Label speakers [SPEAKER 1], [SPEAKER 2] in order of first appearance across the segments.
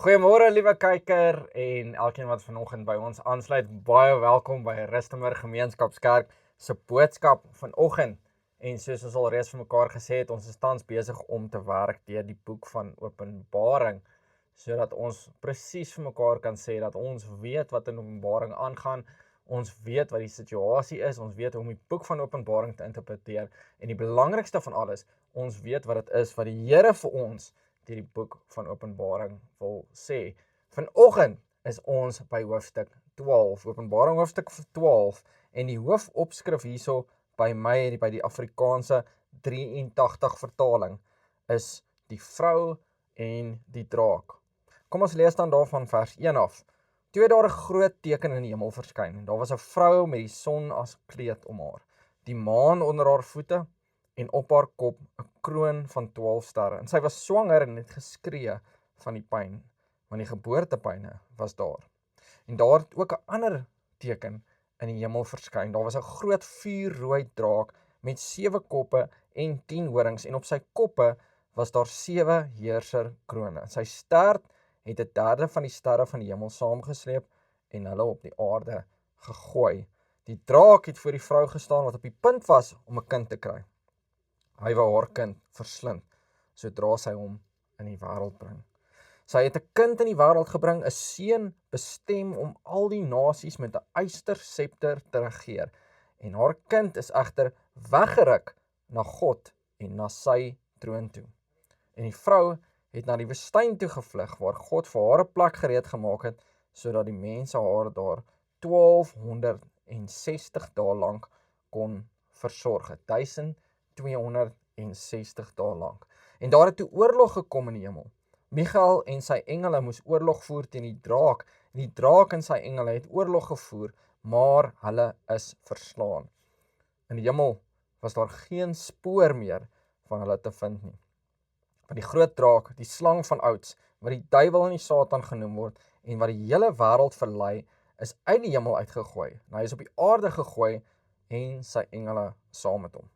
[SPEAKER 1] Goeiemôre liewe kyker en elkeen wat vanoggend by ons aansluit. Baie welkom by Rustenburg Gemeenskapskerk se boodskap vanoggend. En soos ons al reeds vir mekaar gesê het, ons is tans besig om te werk deur die boek van Openbaring, sodat ons presies vir mekaar kan sê dat ons weet wat in Openbaring aangaan. Ons weet wat die situasie is, ons weet hoe om die boek van Openbaring te interpreteer en die belangrikste van alles, ons weet wat dit is wat die Here vir ons deur die boek van Openbaring wil sê. Vanoggend is ons by hoofstuk 12, Openbaring hoofstuk 12, en die hoofopskrif hierso by my by die Afrikaanse 83 vertaling is die vrou en die draak. Kom ons lees dan daarvan vers 1 af. Toe het daar 'n groot teken in die hemel verskyn, en daar was 'n vrou met die son as kleed om haar, die maan onder haar voete, en op haar kop 'n kroon van 12 sterre. En sy was swanger en het geskree van die pyn, want die geboortepyne was daar. En daar het ook 'n ander teken in die hemel verskyn. Daar was 'n groot vuurrooi draak met 7 koppe en 10 horings, en op sy koppe was daar 7 heerserkrone. Sy stert het 'n derde van die sterre van die hemel saamgesleep en hulle op die aarde gegooi. Die draak het voor die vrou gestaan wat op die punt was om 'n kind te kry. Hy wou haar kind verslind, sodra sy hom in die wêreld bring. Sy het 'n kind in die wêreld gebring, 'n seun bestem om al die nasies met 'n ysterscepter te regeer. En haar kind is egter weggeruk na God en na sy troon toe. En die vrou het na die woestyn toe gevlug, waar God vir haar 'n plek gereed gemaak het, sodat die mense haar daar 1260 dae lank kon versorg. 1260 dae lank. En daar het toe oorlog gekom in die hemel. Michael en sy engele moes oorlog voer teen die draak, en die draak en sy engele het oorlog gevoer, maar hulle is verslaan. In die hemel was daar geen spoor meer van hulle te vind nie. Want die groot draak, die slang van ouds, wat die duiwel en die Satan genoem word, en wat die hele wêreld verlei, is uit die hemel uitgegooi. Hy is op die aarde gegooi en sy engele saam met hom.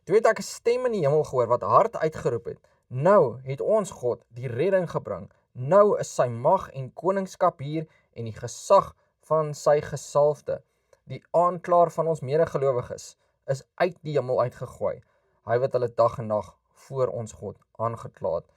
[SPEAKER 1] Toe het ek 'n stem in die hemel gehoor wat hard uitgeroep het: Nou het ons God die redding gebring. Nou is sy mag en koningskap hier en die gesag van sy gesalfde. Die aanklaer van ons medegelowiges is uit die hemel uitgegooi. Hy wat hulle dag en nag voor ons God aangekla het.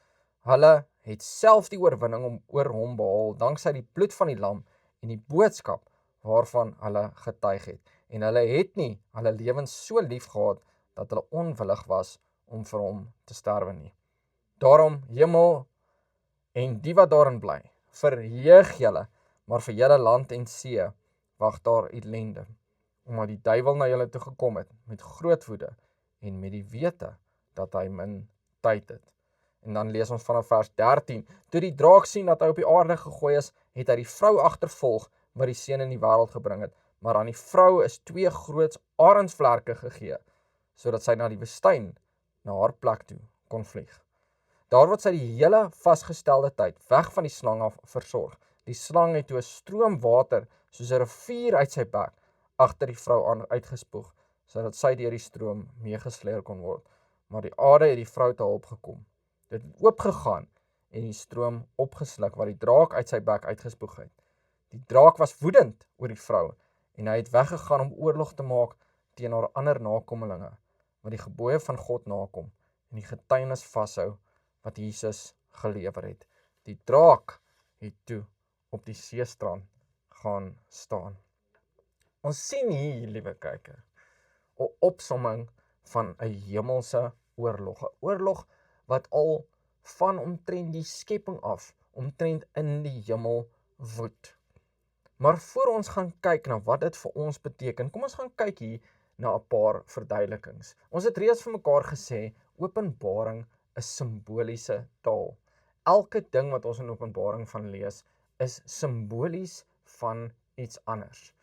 [SPEAKER 1] Hulle het self die oorwinning oor hom behaal, danksy die bloed van die lam en die boodskap waarvan hulle getuig het. En hulle het nie hulle lewens so lief gehad dat hulle onwillig was om vir hom te sterwe nie. Daarom, hemel en die wat daarin bly, verheug julle, maar vir julle land en see wag daar ellende, omdat die duiwel na julle toe gekom het met groot woede en met die wete dat hy min tyd het. En dan lees ons vanaf vers 13. Toe die draak sien dat hy op die aarde gegooi is, het hy die vrou agtervolg wat die seun in die wêreld gebring het. Maar aan die vrou is 2 groot arendsvlerke gegee, sodat sy na die woestyn, na haar plek toe, kon vlieg. Daar word sy die hele vasgestelde tyd weg van die slang af versorg. Die slang het toe 'n stroom water, soos 'n rivier uit sy bek, agter die vrou aan uitgespoeg, sodat sy deur die stroom meegesleer kon word. Maar die aarde het die vrou te hulp gekom. Dit het oopgegaan en die stroom opgesluk wat die draak uit sy bek uitgespoeg het. Die draak was woedend oor die vrou en hy het weggegaan om oorlog te maak teen haar ander nakommelinge, wat die gebooie van God nakom en die getuienis vashou wat Jesus gelewer het. Die draak het toe op die seestrand gaan staan. Ons sien hier, liewe kyker, 'n opsomming van 'n hemelse oorlog. 'n Oorlog wat al van omtrent die skepping af, omtrent in die hemel woed. Maar voor ons gaan kyk na wat dit vir ons beteken, kom ons gaan kyk hier na 'n paar verduidelikings. Ons het reeds vir mekaar gesê, Openbaring is simboliese taal. Elke ding wat ons in Openbaring van lees, is simbolies van iets anders.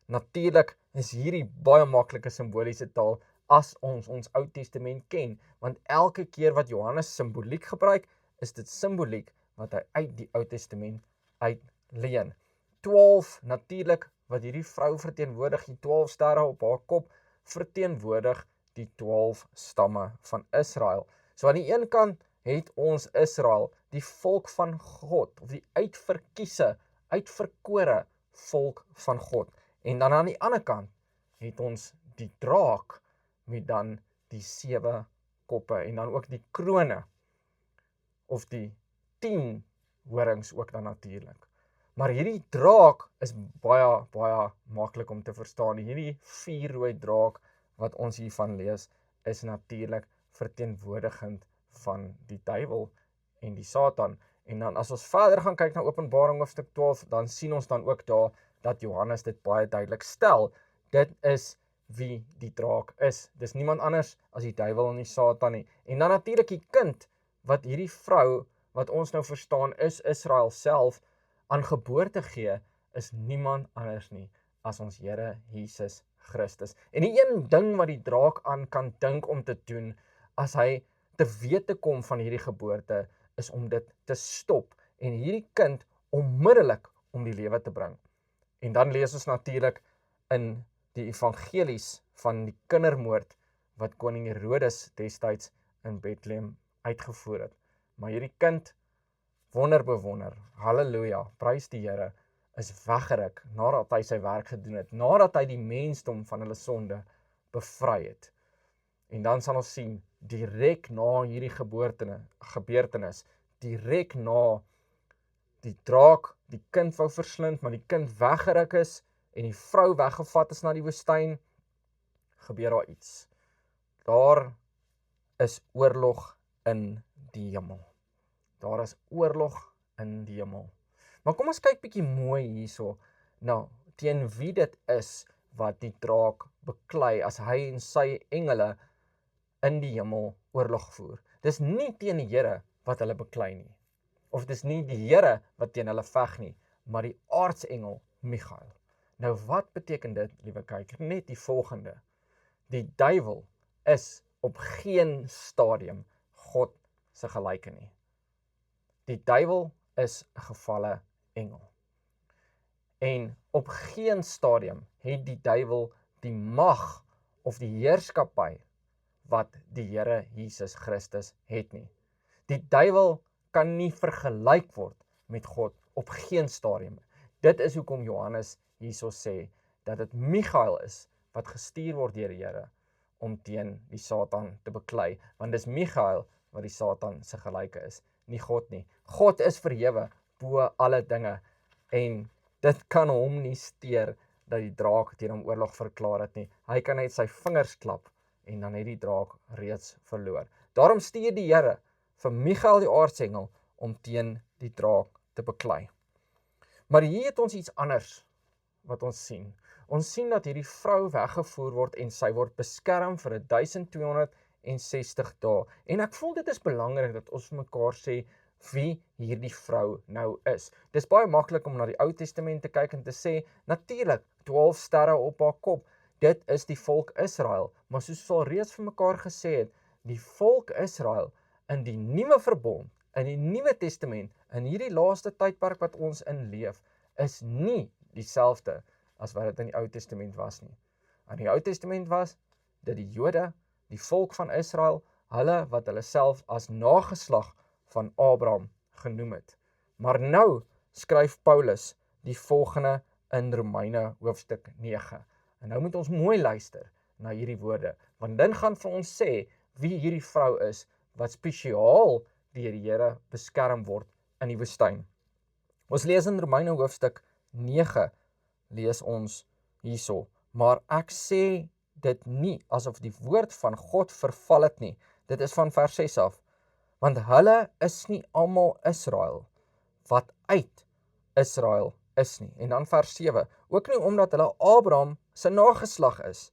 [SPEAKER 1] Natuurlik is hierdie baie maklike simboliese taal as ons Ou Testament ken, want elke keer wat Johannes simboliek gebruik, is dit simboliek wat hy uit die Ou Testament uitleen. 12 natuurlik wat hierdie vrou verteenwoordig, die 12 sterre op haar kop, verteenwoordig die 12 stamme van Israel. So aan die een kant het ons Israel, die volk van God, of die uitverkiese, uitverkore volk van God. En dan aan die ander kant het ons die draak met dan die 7 koppe en dan ook die krone of die 10 horings ook dan natuurlik. Maar hierdie draak is baie maklik om te verstaan. Hierdie 4 rooi draak wat ons hiervan lees is natuurlik verteenwoordigend van die duiwel en die Satan. En dan as ons verder gaan kyk na Openbaring hoofstuk 12, dan sien ons dan ook daar dat Johannes dit baie duidelik stel. Dit is wie die draak is. Dis niemand anders as die duiwel en die Satan nie. En dan natuurlik die kind wat hierdie vrou, wat ons nou verstaan is Israel self, aan geboorte gee, is niemand anders nie as ons Here Jesus Christus. En die een ding wat die draak aan kan dink om te doen, as hy te wete kom van hierdie geboorte, is om dit te stop en hierdie kind onmiddellik om die lewe te bring. En dan lees ons natuurlik in die evangelies van die kindermoord wat koning Herodes destyds in Bethlehem uitgevoer het. Maar hierdie kind, wonder bewonder, halleluja, prys die Here, is weggeruk nadat hy sy werk gedoen het, nadat hy die mensdom van hulle sonde bevry het. En dan sal ons sien, direk na hierdie gebeurtenis, direk na die draak die kind wou verslind, maar die kind weggeruk is en die vrou weggevat is na die woestyn, gebeur daar iets. Daar is oorlog in die hemel. Daar is oorlog in die hemel. Maar kom ons kyk bietjie mooi hierso. Nou, teen wie dit is wat die draak beklei as hy en sy engele in die hemel oorlog voer. Dis nie teen die Here wat hulle beklei nie. Of dis nie die Here wat teen hulle veg nie, maar die aartsengel Michael. Nou wat beteken dit, liewe kyker? Net die volgende. Die duiwel is op geen stadium God se gelyke nie. Die duiwel is 'n gevalle engel. En op geen stadium het die duiwel die mag of die heerskappy wat die Here Jesus Christus het nie. Die duiwel kan nie vergelyk word met God op geen stadium. Dit is hoekom Johannes hierso sê dat dit Michael is wat gestuur word deur die Here om teen die Satan te beklei, want dis Michael wat die Satan se gelyke is, nie God nie. God is verhewe bo alle dinge en dit kan hom nie steur dat die draak teen hom oorlog verklaar het nie. Hy kan net sy vingers klap en dan het die draak reeds verloor. Daarom stuur die Here vir Michael die aartsengel om teen die draak te beklei. Maar hier het ons iets anders wat ons sien. Ons sien dat hierdie vrou weggevoer word en sy word beskerm vir 1260 dae. En ek voel dit is belangrik dat ons vir mekaar sê wie hierdie vrou nou is. Dis baie maklik om na die Ou Testament te kyk en te sê, natuurlik, 12 sterre op haar kop, dit is die volk Israel. Maar soos ons al reeds vir mekaar gesê het, die volk Israel in die nuwe verbond, in die Nuwe Testament, in hierdie laaste tydperk wat ons in leef, is nie dieselfde as wat dit in die Ou Testament was nie. In die Ou Testament was dit die Jode, die volk van Israel, hulle wat hulle self as nageslag van Abraham genoem het. Maar nou skryf Paulus die volgende in Romeine hoofstuk 9. En nou moet ons mooi luister na hierdie woorde, want dan gaan vir ons sê wie hierdie vrou is wat spesiaal deur die Here beskerm word in die woestyn. Ons lees in Romeine hoofstuk 9, lees ons hierso, maar ek sê dit nie asof die woord van God verval het nie. Dit is van vers 6 af. Want hulle is nie almal Israel wat uit Israel is nie. En dan vers 7. Ook nie omdat hulle Abraham se nageslag is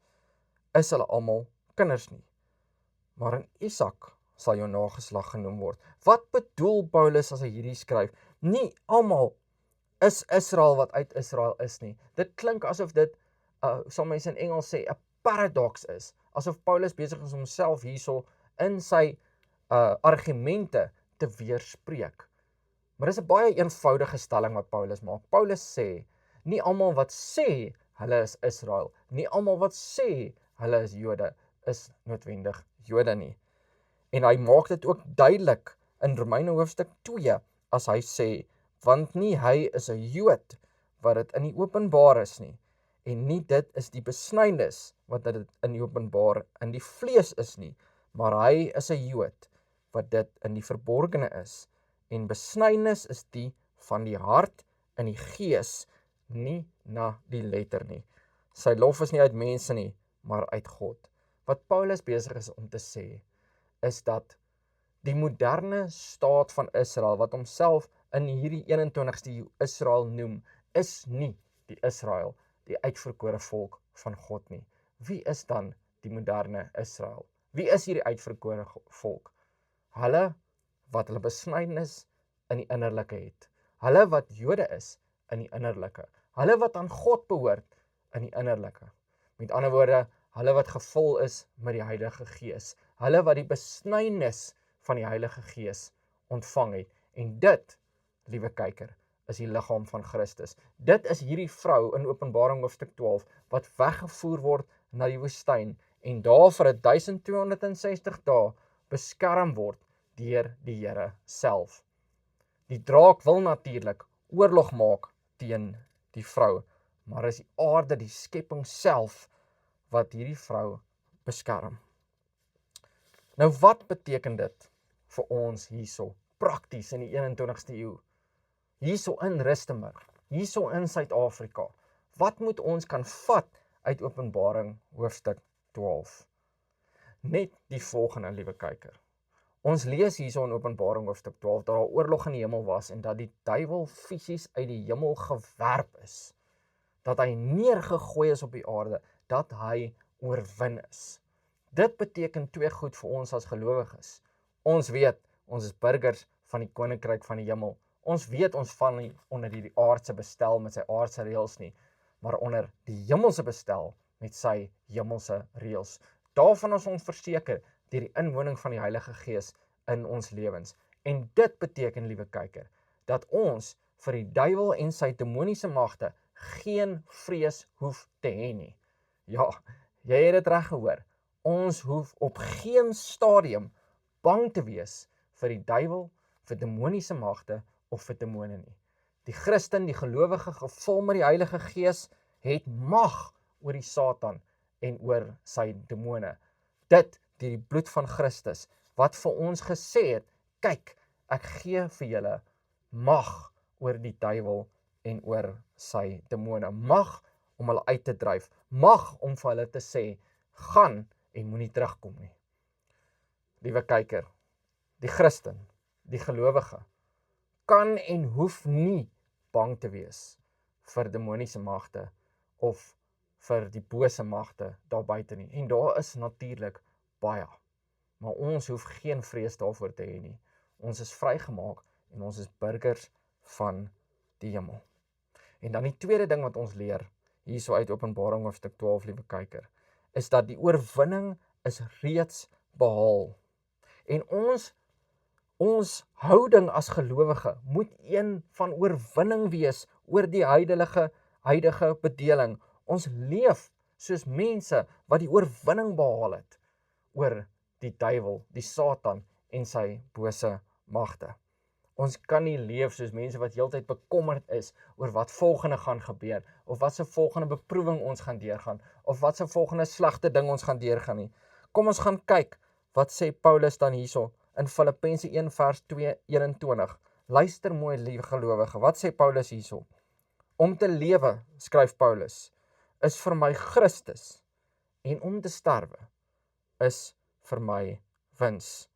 [SPEAKER 1] hulle almal kinders nie. Maar in Isak sal jou nageslag genoem word. Wat bedoel Paulus as hy hierdie skryf? Nie almal is Israel wat uit Israel is nie. Dit klink asof dit, sal mense in Engels sê, 'n paradox is. Asof Paulus besig is om homself hierso in sy argumente te weerspreek. Maar dis 'n baie eenvoudige stelling wat Paulus maak. Paulus sê, nie almal wat sê hulle is Israel, nie almal wat sê hulle is Jode, is noodwendig Jode nie. En hy maak dit ook duidelik in Romeine hoofstuk 2 as hy sê, want nie hy is 'n Jood wat dit in die openbaar is nie, en nie dit is die besnydenis wat dit in die openbaar in die vlees is nie, maar hy is 'n Jood wat dit in die verborgene is, en besnydenis is die van die hart in die gees, nie na die letter nie. Sy lof is nie uit mense nie, maar uit God. Wat Paulus besig is om te sê, is dat die moderne staat van Israel, wat homself in hierdie 21ste eeu Israel noem, is nie die Israel, die uitverkore volk van God nie. Wie is dan die moderne Israel? Wie is hierdie uitverkore volk? Hulle wat hulle besnydenis in die innerlike het. Hulle wat Jode is in die innerlike. Hulle wat aan God behoort in die innerlike. Met ander woorde, hulle wat gevul is met die Heilige Gees. Hulle wat die besnydenis van die Heilige Gees ontvang het. En dit, liewe kyker, is die liggaam van Christus. Dit is hierdie vrou in Openbaring hoofstuk 12 wat weggevoer word na die woestyn en daar vir 1260 dae beskerm word deur die Here self. Die draak wil natuurlik oorlog maak teen die vrou, maar is die aarde, die skepping self wat hierdie vrou beskerm. Nou wat beteken dit vir ons hierso prakties in die 21ste eeu? Hierso in Rustenburg, hierso in Suid-Afrika. Wat moet ons kan vat uit Openbaring hoofstuk 12? Net die volgende, liewe kyker. Ons lees hierso in Openbaring hoofstuk 12 dat daar oorlog in die hemel was en dat die duiwel fisies uit die hemel gewerp is. Dat hy neergegooi is op die aarde, dat hy oorwin is. Dit beteken twee goed vir ons as gelowiges. Ons weet, ons is burgers van die koninkryk van die hemel. Ons weet ons val nie onder die aardse bestel met sy aardse reëls nie, maar onder die hemelse bestel met sy hemelse reëls. Daarvan is ons verseker deur die inwoning van die Heilige Gees in ons lewens. En dit beteken, liewe kyker, dat ons vir die duiwel en sy demoniese magte geen vrees hoef te hê nie. Ja, jy het dit reg gehoor. Ons hoef op geen stadium bang te wees vir die duiwel, vir demoniese magte of vir demone nie. Die Christen, die gelowige, gevul met die Heilige Gees, het mag oor die Satan en oor sy demone. Dit deur die bloed van Christus, wat vir ons gesê het, kyk, ek gee vir julle mag oor die duiwel en oor sy demone. Mag om hulle uit te dryf. Mag om vir hulle te sê, gaan en moenie terugkom nie. Liewe kyker, die Christen, die gelowige, kan en hoef nie bang te wees vir demoniese magte of vir die bose magte daar buite nie. En daar is natuurlik baie. Maar ons hoef geen vrees daarvoor te hê nie. Ons is vrygemaak en ons is burgers van die hemel. En dan die tweede ding wat ons leer, hierso uit Openbaring hoofstuk 12, liewe kyker, is dat die oorwinning is reeds behaal. En ons houding as gelowige moet een van oorwinning wees oor die huidige bedeling. Ons leef soos mense wat die oorwinning behaal het oor die duiwel, die Satan en sy bose magte. Ons kan nie leef soos mense wat heeltyd bekommerd is oor wat volgende gaan gebeur, of wat se volgende beproewing ons gaan deurgaan, of wat se volgende slegte ding ons gaan deurgaan nie. Kom ons gaan kyk, wat sê Paulus dan hierso in Filippense 1 vers 21. Luister mooi, liewe gelowige, wat sê Paulus hierso? Om te lewe, skryf Paulus, is vir my Christus, en om te sterwe is vir my wins.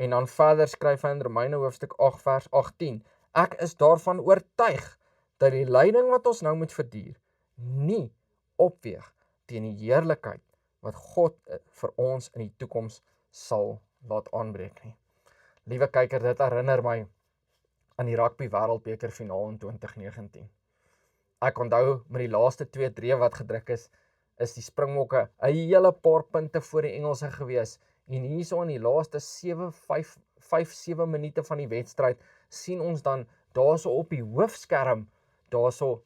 [SPEAKER 1] En dan verder skryf hy in Romeine hoofstuk 8 vers 18, ek is daarvan oortuig dat die lyding wat ons nou moet verduur, nie opweeg teen die heerlikheid wat God vir ons in die toekoms sal laat aanbreek nie. Liewe kyker, dit herinner my aan die rugby wêreldbeker finaal in 2019. Ek onthou met die laaste 2 dreë wat gedruk is die Springbokke 'n hele paar punte voor die Engelse gewees. En hierso in die laaste 5-7 minute van die wedstryd sien ons dan daarso op die hoofskerm, daarso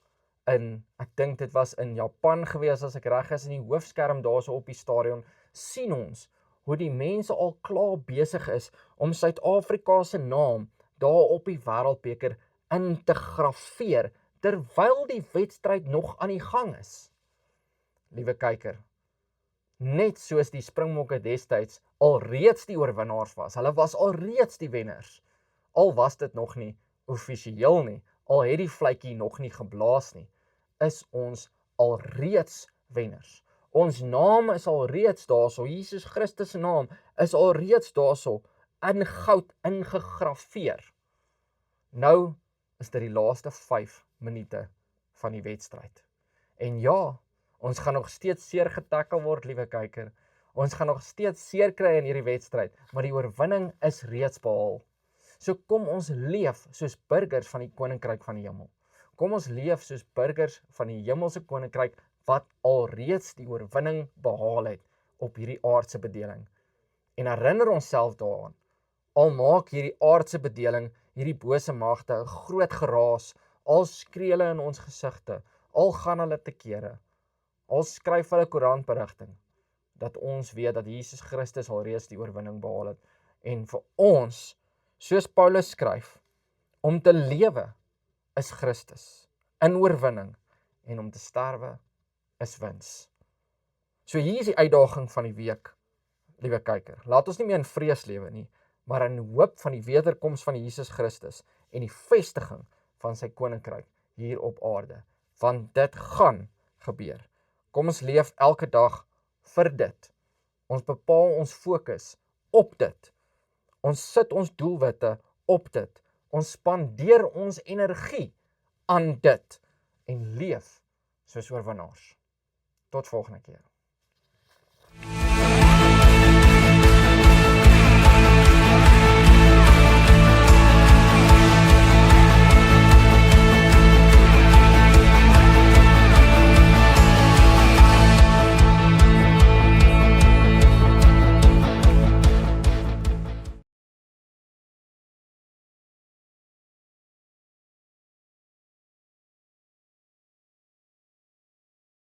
[SPEAKER 1] ek dink dit was in Japan gewees as ek reg is, in die hoofskerm daarso op die stadion, sien ons hoe die mense al klaar besig is om Suid-Afrika se naam daar op die wêreldbeker in te grafeer, terwyl die wedstryd nog aan die gang is. Liewe kyker, net soos die Springbokke destyds alreeds die oorwinnaars was, hulle was alreeds die wenners, al was dit nog nie offisieel nie, al het die fluitjie nog nie geblaas nie, is ons alreeds wenners. Ons naam is alreeds daarso, Jesus Christus se naam is alreeds daarso, in goud ingegrafeer. Nou is dit die laaste 5 minute van die wedstryd. En ja, ons gaan nog steeds seer getackle word, liewe kyker. Ons gaan nog steeds seer kry in hierdie wedstryd, maar die oorwinning is reeds behaal. So kom ons leef soos burgers van die koninkryk van die hemel. Kom ons leef soos burgers van die hemelse koninkryk wat alreeds die oorwinning behaal het op hierdie aardse bedeling. En herinner onsself daaraan, al maak hierdie aardse bedeling, hierdie bose magte 'n groot geraas, al skree hulle in ons gesigte, al gaan hulle te kere, al skryf hulle koerantberigting, dat ons weet dat Jesus Christus alreeds die oorwinning behaal het. En vir ons, soos Paulus skryf, om te lewe is Christus, in oorwinning, en om te sterwe is wins. So hier is die uitdaging van die week, liewe kyker. Laat ons nie meer in vrees lewe nie, maar in hoop van die wederkoms van Jesus Christus en die vestiging van sy koninkryk hier op aarde. Want dit gaan gebeur. Kom ons leef elke dag vir dit. Ons bepaal ons fokus op dit. Ons sit ons doelwitte op dit. Ons spandeer ons energie aan dit en leef soos oorwinnaars. Tot volgende keer.